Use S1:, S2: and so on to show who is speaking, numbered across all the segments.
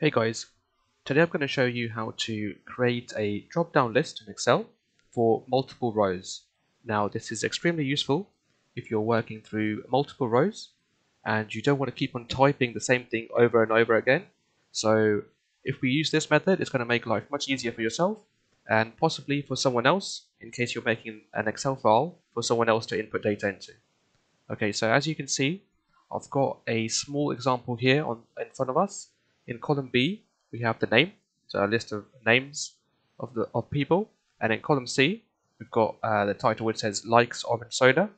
S1: Hey guys, today I'm going to show you how to create a drop-down list in Excel for multiple rows. Now this is extremely useful if you're working through multiple rows and you don't want to keep on typing the same thing over and over again. So if we use this method, it's going to make life much easier for yourself and possibly for someone else in case you're making an Excel file for someone else to input data into. Okay, so as you can see, I've got a small example here in front of us. In column B, we have the name, so a list of names of people, and in column C, we've got the title which says likes orange soda.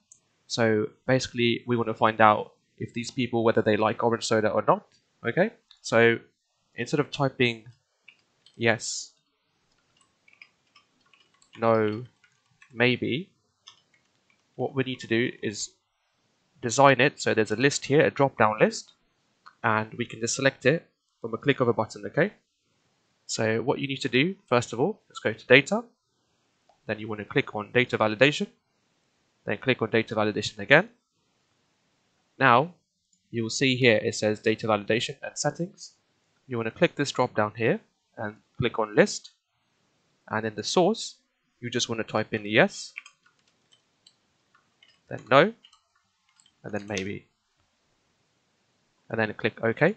S1: So basically, we want to find out if these people whether they like orange soda or not. Okay, so instead of typing yes, no, maybe, what we need to do is design it so there's a list here, a drop-down list, and we can just select it from a click of a button. Okay, so what you need to do first of all, let's go to data, then you want to click on data validation, then click on data validation again. Now you will see here it says data validation and settings. You want to click this drop down here and click on list, and in the source you just want to type in yes, then no, and then maybe, and then click OK.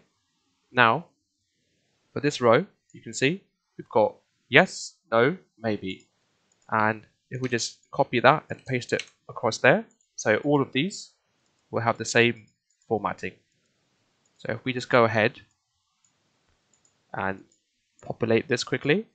S1: Now for this row you can see we've got yes, no, maybe, and if we just copy that and paste it across there, so all of these will have the same formatting. So if we just go ahead and populate this quickly,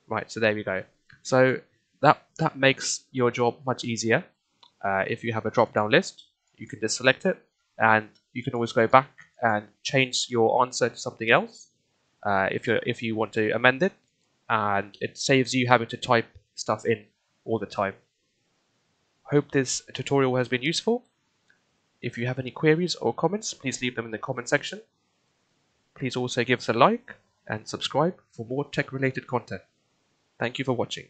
S1: right, so there we go. So that makes your job much easier. If you have a drop down list, you can just select it and you can always go back and change your answer to something else if you want to amend it, and it saves you having to type stuff in all the time. Hope this tutorial has been useful. If you have any queries or comments, please leave them in the comment section. Please also give us a like and subscribe for more tech related content. Thank you for watching.